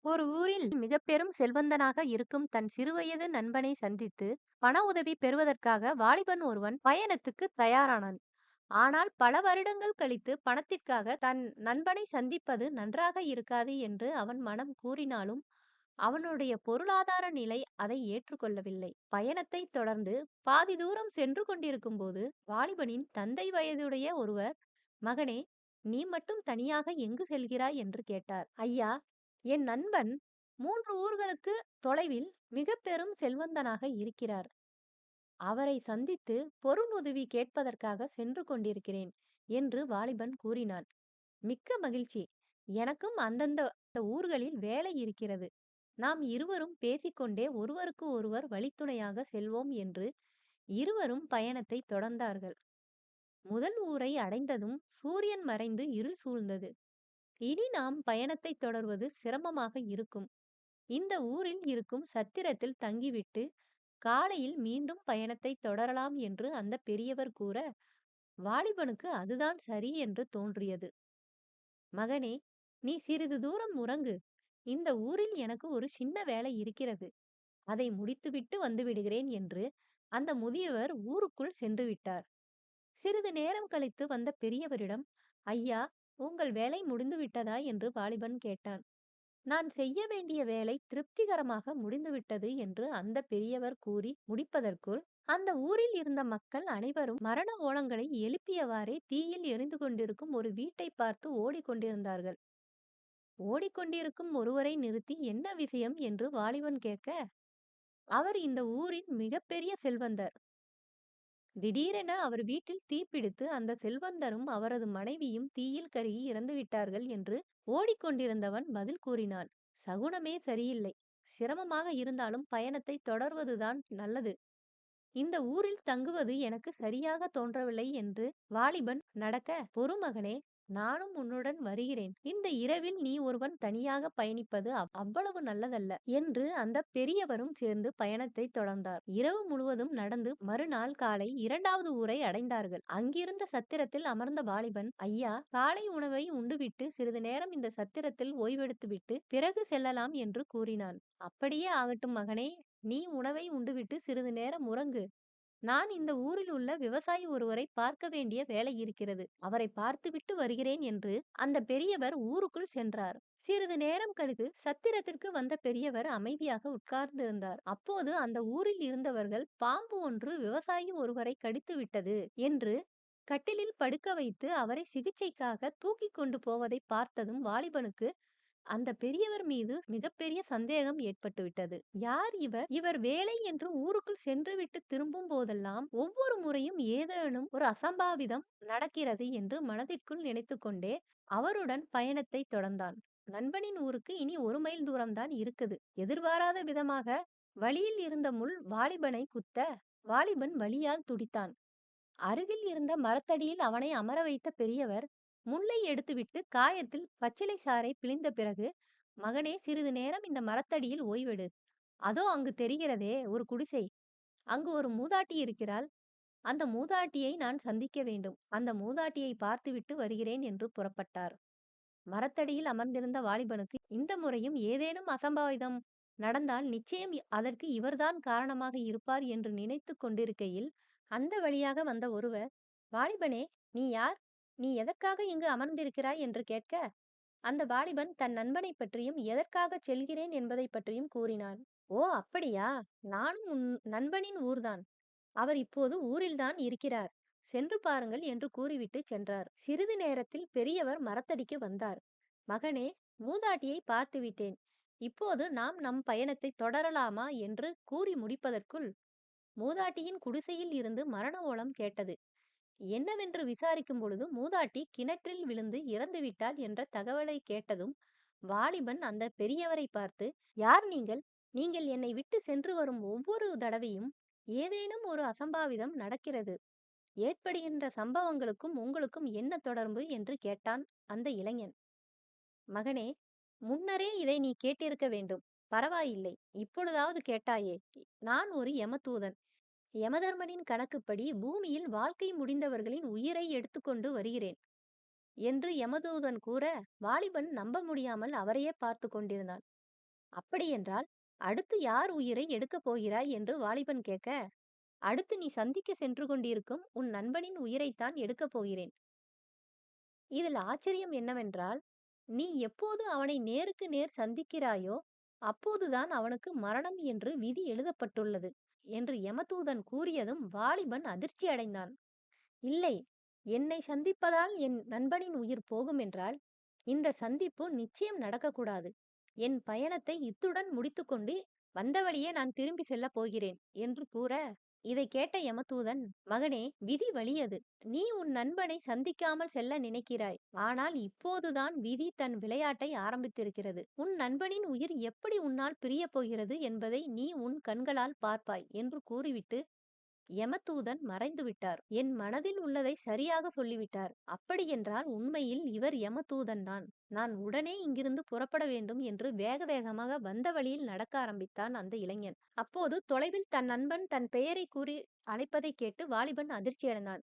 ஒரு ஊரில் மிக பெரும் செல்வந்தனாக இருக்கும் தன் சிறுவயது நண்பனை சந்தித்து பண உதவி பெறுவதற்காக வாலிபன் ஒருவன் பயணத்துக்கு தயாரானான். ஆனால் பல வருடங்கள் கழித்து பணத்திற்காக தன் நண்பனை சந்திப்பது நன்றாக இருக்காது என்று அவன் மனம் கூறினாலும் அவனுடைய பொருளாதார நிலை அதை ஏற்றுக்கொள்ளவில்லை. பயணத்தை தொடர்ந்து பாதி தூரம் சென்று கொண்டிருக்கும் போது வாலிபனின் தந்தை வயதுடைய ஒருவர், மகனே, நீ மட்டும் தனியாக எங்கு செல்கிறாய் என்று கேட்டார். ஐயா, என் நண்பன் 3 ஊர்களுக்கு தொலைவில் மிக பெரும் செல்வந்தனாக இருக்கிறார். அவரை சந்தித்து பொருளுதவி கேட்பதற்காக சென்று கொண்டிருக்கிறேன் என்று வாலிபன் கூறினான். மிக்க மகிழ்ச்சி. எனக்கும் அந்தந்த ஊர்களில் வேலை இருக்கிறது. நாம் இருவரும் பேசிக்கொண்டே ஒருவருக்கு ஒருவர் வழித்துணையாக செல்வோம் என்று இருவரும் பயணத்தை தொடர்ந்தார்கள். முதல் ஊரை அடைந்ததும் சூரியன் மறைந்து இருள் சூழ்ந்தது. இனி நாம் பயணத்தை தொடர்வது சிரமமாக இருக்கும். இந்த ஊரில் இருக்கும் சத்திரத்தில் தங்கிவிட்டு காலையில் மீண்டும் பயணத்தை தொடரலாம் என்று அந்த பெரியவர் கூற, வாலிபனுக்கு அதுதான் சரி என்று தோன்றியது. மகனே, நீ சிறிது தூரம் உறங்கு. இந்த ஊரில் எனக்கு ஒரு சின்ன வேலை இருக்கிறது. அதை முடித்துவிட்டு வந்து விடுகிறேன் என்று அந்த முதியவர் ஊருக்குள் சென்று விட்டார். சிறிது நேரம் கழித்து வந்த பெரியவரிடம், ஐயா, உங்கள் வேலை முடிந்து விட்டதா என்று வாலிபன் கேட்டான். நான் செய்ய வேண்டிய வேலை திருப்திகரமாக முடிந்துவிட்டது என்று அந்த பெரியவர் கூறி முடிப்பதற்குள் அந்த ஊரில் இருந்த மக்கள் அனைவரும் மரண ஓலங்களை எழுப்பியவாறே தீயில் எரிந்து கொண்டிருக்கும் ஒரு வீட்டை பார்த்து ஓடிக்கொண்டிருந்தார்கள். ஓடிக்கொண்டிருக்கும் ஒருவரை நிறுத்தி என்ன விஷயம் என்று வாலிபன் கேட்க, அவர் இந்த ஊரின் மிகப்பெரிய செல்வந்தர். திடீரென அவர் வீட்டில் தீப்பிடித்து அந்த செல்வந்தரும் அவரது மனைவியும் தீயில் கருகி இறந்துவிட்டார்கள் என்று ஓடிக்கொண்டிருந்தவன் பதில் கூறினான். சகுனமே சரியில்லை. சிரமமாக இருந்தாலும் பயணத்தை தொடர்வதுதான் நல்லது. இந்த ஊரில் தங்குவது எனக்கு சரியாக தோன்றவில்லை என்று வாலிபன் நடக்க, பொறுமகனே, நானும் உன்னுடன் வருகிறேன். இந்த இரவில் நீ ஒருவன் தனியாக பயணிப்பது அவ்வளவு நல்லதல்ல என்று அந்த பெரியவரும் சேர்ந்து பயணத்தை தொடர்ந்தார். இரவு முழுவதும் நடந்து மறுநாள் காலை 2வது ஊரை அடைந்தார்கள். அங்கிருந்த சத்திரத்தில் அமர்ந்த வாலிபன், ஐயா, காலை உணவை உண்டுவிட்டு சிறிது நேரம் இந்த சத்திரத்தில் ஓய்வெடுத்துவிட்டு பிறகு செல்லலாம் என்று கூறினான். அப்படியே ஆகட்டும் மகனே, நீ உணவை உண்டுவிட்டு சிறிது நேரம் உறங்கு. நான் இந்த ஊரில் உள்ள விவசாயி ஒருவரை பார்க்க வேண்டிய வேலை இருக்கிறது. அவரை பார்த்துவிட்டு வருகிறேன் என்று அந்த பெரியவர் ஊருக்குள் சென்றார். சிறிது நேரம் கழித்து சத்திரத்திற்கு வந்த பெரியவர் அமைதியாக உட்கார்ந்திருந்தார். அப்போது அந்த ஊரில் இருந்தவர்கள், பாம்பு ஒன்று விவசாயி ஒருவரை கடித்து விட்டது என்று கட்டிலில் படுக்க வைத்து அவரை சிகிச்சைக்காக தூக்கிக் கொண்டு போவதை பார்த்ததும் வாலிபனுக்கு அந்த பெரியவர் மீது மிகப்பெரிய சந்தேகம் ஏற்பட்டுவிட்டது. யார் இவர்? இவர் வேலை என்று ஊருக்குள் சென்றுவிட்டு திரும்பும் போதெல்லாம் ஒவ்வொரு முறையும் ஏதேனும் ஒரு அசம்பாவிதம் நடக்கிறது என்று மனதிற்குள் நினைத்துக்கொண்டே அவருடன் பயணத்தை தொடர்ந்தான். நண்பனின் ஊருக்கு இனி 1 மைல் தூரம்தான் இருக்குது. எதிர்பாராத விதமாக வழியில் இருந்த முள் வாலிபனை குத்த, வாலிபன் வலியால் துடித்தான். அருகில் இருந்த மரத்தடியில் அவனை அமர வைத்த பெரியவர் முள்ளை எடுத்துவிட்டு காயத்தில் பச்சிலை சாறை பிழிந்த பிறகு, மகனே, சிறிது நேரம் இந்த மரத்தடியில் ஓய்வெடு. அதோ அங்கு தெரிகிறதே ஒரு குடிசை. அங்கு ஒரு மூதாட்டி இருக்கிறாள். அந்த மூதாட்டியை நான் சந்திக்க வேண்டும். அந்த மூதாட்டியை பார்த்துவிட்டு வருகிறேன் என்று புறப்பட்டார். மரத்தடியில் அமர்ந்திருந்த வாலிபனுக்கு இந்த முறையும் ஏதேனும் அசம்பாவிதம் நடந்தால் நிச்சயம் அதற்கு இவர்தான் காரணமாக இருப்பார் என்று நினைத்து கொண்டிருக்கையில் அந்த வழியாக வந்த ஒருவர், வாலிபனே, நீ யார்? நீ எதற்காக இங்கு அமர்ந்திருக்கிறாய் என்று கேட்க, அந்த வாலிபன் தன் நண்பனை பற்றியும் எதற்காகச் செல்கிறேன் என்பதை பற்றியும் கூறினான். ஓ, அப்படியா? நானும் உன் நண்பனின் ஊர்தான். அவர் இப்போது ஊரில்தான் இருக்கிறார். சென்று பாருங்கள் என்று கூறிவிட்டு சென்றார். சிறிது நேரத்தில் பெரியவர் மரத்தடிக்கு வந்தார். மகனே, மூதாட்டியை பார்த்துவிட்டேன். இப்போது நாம் நம் பயணத்தை தொடரலாமா என்று கூறி முடிப்பதற்குள் மூதாட்டியின் குடிசையில் இருந்து மரண ஓலம் கேட்டது. என்னவென்று விசாரிக்கும் பொழுது மூதாட்டி கிணற்றில் விழுந்து இறந்துவிட்டாள் என்ற தகவலை கேட்டதும் வாலிபன் அந்த பெரியவரை பார்த்து, யார் நீங்கள்? நீங்கள் என்னை விட்டு சென்று வரும் ஒவ்வொரு தடவையும் ஏதேனும் ஒரு அசம்பாவிதம் நடக்கிறது. ஏற்படுகின்ற சம்பவங்களுக்கும் உங்களுக்கும் என்ன தொடர்பு என்று கேட்டான் அந்த இளைஞன். மகனே, முன்னரே இதை நீ கேட்டிருக்க வேண்டும். பரவாயில்லை, இப்பொழுதாவது கேட்டாயே. நான் ஒரு யமதூதன். யமதர்மனின் கணக்குப்படி பூமியில் வாழ்க்கை முடிந்தவர்களின் உயிரை எடுத்துக்கொண்டு வருகிறேன் என்று யமதூதன் கூற, வாலிபன் நம்ப முடியாமல் அவரையே பார்த்து கொண்டிருந்தான். அப்படியென்றால் அடுத்து யார் உயிரை எடுக்கப் போகிறாய் என்று வாலிபன் கேட்க, அடுத்து நீ சந்திக்க சென்று கொண்டிருக்கும் உன் நண்பனின் உயிரைத்தான் எடுக்கப் போகிறேன். இதில் ஆச்சரியம் என்னவென்றால், நீ எப்போது அவனை நேருக்கு நேர் சந்திக்கிறாயோ அப்போதுதான் அவனுக்கு மரணம் என்று விதி எழுதப்பட்டுள்ளது என்று யமதூதன் கூறியதும் வாலிபன் அதிர்ச்சி அடைந்தான். இல்லை, என்னை சந்திப்பதால் என் நண்பனின் உயிர் போகும் என்றால் இந்த சந்திப்பு நிச்சயம் நடக்கக்கூடாது. என் பயணத்தை இத்துடன் முடித்துக்கொண்டு வந்த வழியே நான் திரும்பி செல்லப் போகிறேன் என்று கூற, இதை கேட்ட யமதூதன், மகனே, விதி வலியது. நீ உன் நண்பனை சந்திக்காமல் செல்ல நினைக்கிறாய். ஆனால் இப்போதுதான் விதி தன் விளையாட்டை ஆரம்பித்திருக்கிறது. உன் நண்பனின் உயிர் எப்படி உன்னால் பிரியப் போகிறது என்பதை நீ உன் கண்களால் பார்ப்பாய் என்று கூறிவிட்டு யமதூதன் மறைந்து விட்டார். என் மனதில் உள்ளதை சரியாக சொல்லிவிட்டார். அப்படியென்றால் உண்மையில் இவர் யமதூதன்தான். நான் உடனே இங்கிருந்து புறப்பட வேண்டும் என்று வேக வேகமாக வந்த வழியில் நடக்க ஆரம்பித்தான் அந்த இளைஞன். அப்போது தொலைவில் தன் நண்பன் தன் பெயரை கூறி அழைப்பதைக் கேட்டு வாலிபன் அதிர்ச்சியடைந்தான்.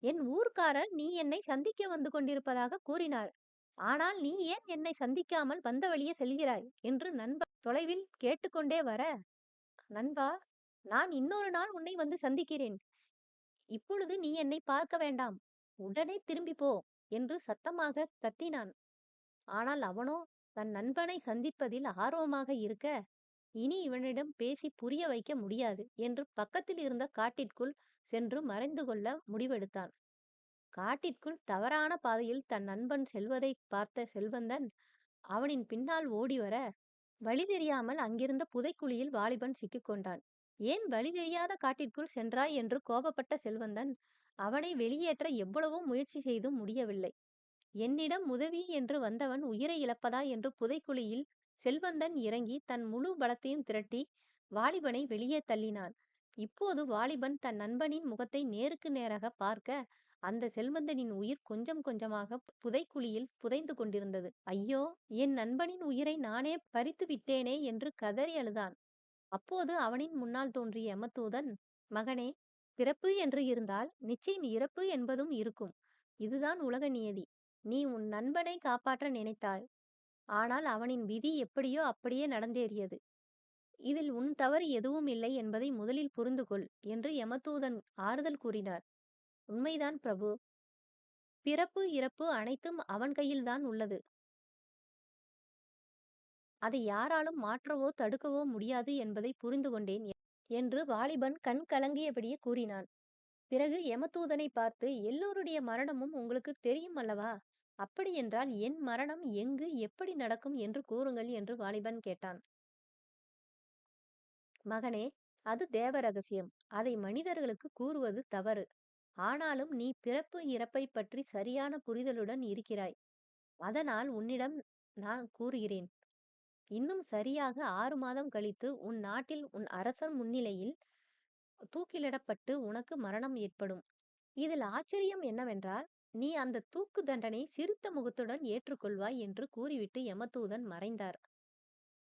என் ஊர்க்காரர் நீ என்னை சந்திக்க வந்து கொண்டிருப்பதாக கூறினார். ஆனால் நீ ஏன் என்னை சந்திக்காமல் வந்த வழியே செல்கிறாய் என்று நண்பன் தொலைவில் கேட்டுக்கொண்டே வர, நண்பா, நான் இன்னொரு நாள் உன்னை வந்து சந்திக்கிறேன். இப்பொழுது நீ என்னை பார்க்க வேண்டாம். உடனே திரும்பி போ என்று சத்தமாக கத்தினான். ஆனால் அவனோ தன் நண்பனை சந்திப்பதில் ஆர்வமாக இருக்க, இனி இவனிடம் பேசி புரிய வைக்க முடியாது என்று பக்கத்தில் இருந்த காட்டிற்குள் சென்று மறைந்து கொள்ள முடிவெடுத்தான். காட்டிற்குள் தவறான பாதையில் தன் நண்பன் செல்வதை பார்த்த செல்வந்தன் அவனின் பின்னால் ஓடிவர, வழி தெரியாமல் அங்கிருந்த புதைக்குழியில் வாலிபன் சிக்கிக்கொண்டான். ஏன் வழி தெரியாத காட்டிற்குள் சென்றாய் என்று கோபப்பட்ட செல்வந்தன் அவனை வெளியேற்ற எவ்வளவோ முயற்சி செய்தும் முடியவில்லை. என்னிடம் உதவி என்று வந்தவன் உயிரை இழப்பதா என்று புதைக்குழியில் செல்வந்தன் இறங்கி தன் முழு பலத்தையும் திரட்டி வாலிபனை வெளியே தள்ளினான். இப்போது வாலிபன் தன் நண்பனின் முகத்தை நேருக்கு நேராக பார்க்க, அந்த செல்வந்தனின் உயிர் கொஞ்சம் கொஞ்சமாக புதைக்குழியில் புதைந்து கொண்டிருந்தது. ஐயோ, என் நண்பனின் உயிரை நானே பறித்து விட்டேனே என்று கதறி அழுதான். அப்போது அவனின் முன்னால் தோன்றிய யமதூதன், மகனே, பிறப்பு என்று இருந்தால் நிச்சயம் இறப்பு என்பதும் இருக்கும். இதுதான் உலக நியதி. நீ உன் நண்பனை காப்பாற்ற நினைத்தாய். ஆனால் அவனின் விதி எப்படியோ அப்படியே நடந்தேறியது. இதில் உன் தவறு எதுவும் இல்லை என்பதை முதலில் புரிந்து கொள் என்று யமதூதன் ஆறுதல் கூறினார். உண்மைதான் பிரபு. பிறப்பு இறப்பு அனைத்தும் அவன் கையில்தான் உள்ளது. அதை யாராலும் மாற்றவோ தடுக்கவோ முடியாது என்பதை புரிந்து கொண்டேன் என்று வாலிபன் கண் கலங்கியபடியே கூறினான். பிறகு யமதூதனை பார்த்து, எல்லோருடைய மரணமும் உங்களுக்கு தெரியும் அல்லவா? அப்படியென்றால் என் மரணம் எங்கு எப்படி நடக்கும் என்று கூறுங்கள் என்று வாலிபன் கேட்டான். மகனே, அது தேவ ரகசியம். அதை மனிதர்களுக்கு கூறுவது தவறு. ஆனாலும் நீ பிறப்பு இறப்பை பற்றி சரியான புரிதலுடன் இருக்கிறாய். அதனால் உன்னிடம் நான் கூறுகிறேன். இன்னும் சரியாக 6 மாதம் கழித்து உன் நாட்டில் உன் அரசர் முன்னிலையில் தூக்கிலிடப்பட்டு உனக்கு மரணம் ஏற்படும். இதில் ஆச்சரியம் என்னவென்றால், நீ அந்த தூக்கு தண்டனை சிரித்த முகத்துடன் ஏற்றுக்கொள்வாய் என்று கூறிவிட்டு யமதூதன் மறைந்தார்.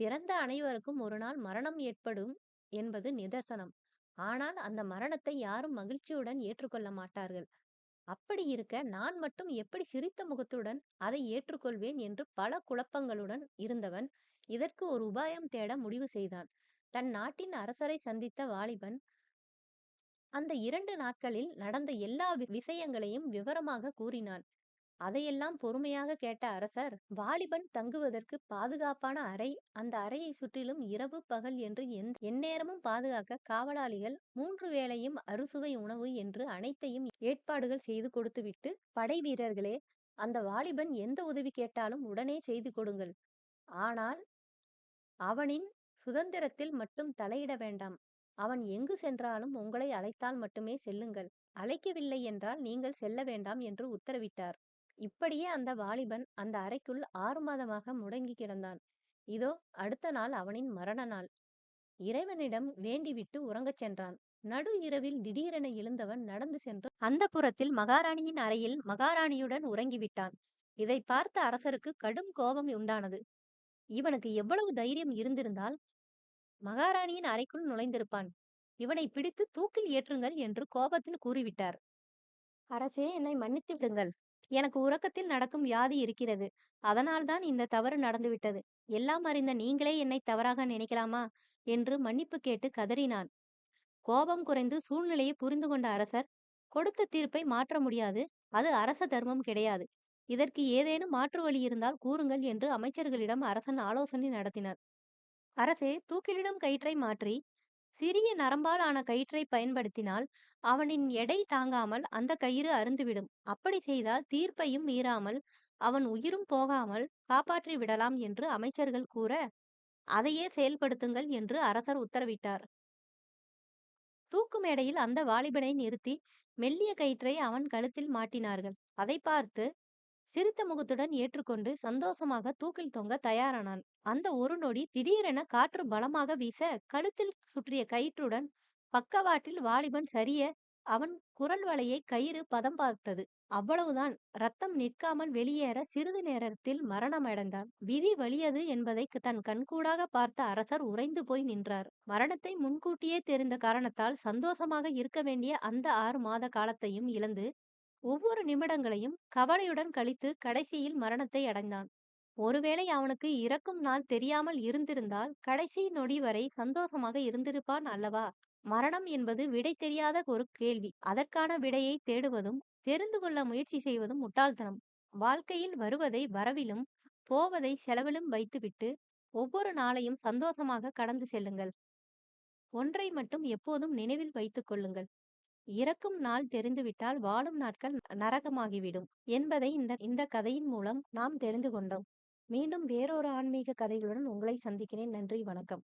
பிறந்த அனைவருக்கும் ஒரு நாள் மரணம் ஏற்படும் என்பது நிதர்சனம். ஆனால் அந்த மரணத்தை யாரும் மகிழ்ச்சியுடன் ஏற்றுக்கொள்ள மாட்டார்கள். அப்படி இருக்க நான் மட்டும் எப்படி சிரித்த முகத்துடன் அதை ஏற்றுக்கொள்வேன் என்று பல குழப்பங்களுடன் இருந்தவன் இதற்கு ஒரு உபாயம் தேட முடிவு செய்தான். தன் நாட்டின் அரசரை சந்தித்த வாலிபன் அந்த 2 நாட்களில் நடந்த எல்லா விஷயங்களையும் விவரமாக கூறினான். அதையெல்லாம் பொறுமையாக கேட்ட அரசர், வாலிபன் தங்குவதற்கு பாதுகாப்பான அறை, அந்த அறையை சுற்றிலும் இரவு பகல் என்று எந்நேரமும் பாதுகாக்க காவலாளிகள், 3 வேளையும் அறுசுவை உணவு என்று அனைத்தையும் ஏற்பாடுகள் செய்து கொடுத்துவிட்டு, படை வீரர்களே, அந்த வாலிபன் எந்த உதவி கேட்டாலும் உடனே செய்து கொடுங்கள். ஆனால் அவனின் சுதந்திரத்தில் மட்டும் தலையிட வேண்டாம். அவன் எங்கு சென்றாலும் உங்களை அழைத்தால் மட்டுமே செல்லுங்கள். அழைக்கவில்லை என்றால் நீங்கள் செல்ல வேண்டாம் என்று உத்தரவிட்டார். இப்படியே அந்த வாலிபன் அந்த அறைக்குள் 6 மாதமாக முடங்கி கிடந்தான். இதோ அடுத்த நாள் அவனின் மரண நாள். இறைவனிடம் வேண்டிவிட்டு உறங்கச் சென்றான். நடு இரவில் திடீரென எழுந்தவன் நடந்து சென்று அந்த புறத்தில் மகாராணியின் அறையில் மகாராணியுடன் உறங்கிவிட்டான். இதை பார்த்த அரசருக்கு கடும் கோபம் உண்டானது. இவனுக்கு எவ்வளவு தைரியம் இருந்திருந்தால் மகாராணியின் அறைக்குள் நுழைந்திருப்பான். இவனை பிடித்து தூக்கில் ஏற்றுங்கள் என்று கோபத்தில் கூறிவிட்டார். அரசே, என்னை மன்னித்து விடுங்கள். எனக்கு உறக்கத்தில் நடக்கும் வியாதி இருக்கிறது. அதனால்தான் இந்த தவறு நடந்துவிட்டது. எல்லாம் அறிந்த நீங்களே என்னை தவறாக நினைக்கலாமா? என்று மன்னிப்பு கேட்டு கதறினான். கோபம் குறைந்து சூழ்நிலையை புரிந்து கொண்ட அரசர், கொடுத்த தீர்ப்பை மாற்ற முடியாது. அது அரச தர்மம் கிடையாது. இதற்கு ஏதேனும் மாற்று வழி இருந்தால் கூறுங்கள் என்று அமைச்சர்களிடம் அரசன் ஆலோசனை நடத்தினார். அரசே, தூக்கிலிடும் கயிற்றை மாற்றி சிறிய நரம்பால் ஆன கயிற்றை பயன்படுத்தினால் அவனின் எடை தாங்காமல் அந்த கயிறு அறுந்துவிடும். அப்படி செய்தால் தீர்ப்பையும் மீறாமல் அவன் உயிரும் போகாமல் காப்பாற்றி விடலாம் என்று அமைச்சர்கள் கூற, அதையே செயல்படுத்துங்கள் என்று அரசர் உத்தரவிட்டார். தூக்கு மேடையில் அந்த வாலிபனை நிறுத்தி மெல்லிய கயிற்றை அவன் கழுத்தில் மாட்டினார்கள். அதை பார்த்து சிரித்த முகத்துடன் ஏற்றுக்கொண்டு சந்தோஷமாக தூக்கில் தொங்க தயாரானான். அந்த ஒரு நொடி திடீரென காற்று பலமாக வீச கழுத்தில் சுற்றிய கயிற்றுடன் பக்கவாட்டில் வாலிபன் சரிய அவன் குரல் வளையை கயிறு பதம் பார்த்தது. அவ்வளவுதான். ரத்தம் நிற்காமல் வெளியேற சிறிது நேரத்தில் மரணமடைந்தான். விதி வலியது என்பதை தன் கண்கூடாக பார்த்த அரசர் உறைந்து போய் நின்றார். மரணத்தை முன்கூட்டியே தெரிந்த காரணத்தால் சந்தோஷமாக இருக்க வேண்டிய அந்த 6 மாத காலத்தையும் இழந்து ஒவ்வொரு நிமிடங்களையும் கவலையுடன் கழித்து கடைசியில் மரணத்தை அடைந்தான். ஒருவேளை அவனுக்கு இறக்கும் நாள் தெரியாமல் இருந்திருந்தால் கடைசி நொடி வரை சந்தோஷமாக இருந்திருப்பான் அல்லவா? மரணம் என்பது விடை தெரியாத ஒரு கேள்வி. அதற்கான விடையை தேடுவதும் தெரிந்து கொள்ள முயற்சி செய்வதும் முட்டாள்தனம். வாழ்க்கையில் வருவதை வரவிலும் போவதை செலவிலும் வைத்துவிட்டு ஒவ்வொரு நாளையும் சந்தோஷமாக கடந்து செல்லுங்கள். ஒன்றை மட்டும் எப்போதும் நினைவில் வைத்துக் கொள்ளுங்கள். இறக்கும் நாள் தெரிந்துவிட்டால் வாழும் நாட்கள் நரகமாகிவிடும் என்பதை இந்த இந்த கதையின் மூலம் நாம் தெரிந்து கொண்டோம். மீண்டும் வேறொரு ஆன்மீக கதைகளுடன் உங்களை சந்திக்கிறேன். நன்றி, வணக்கம்.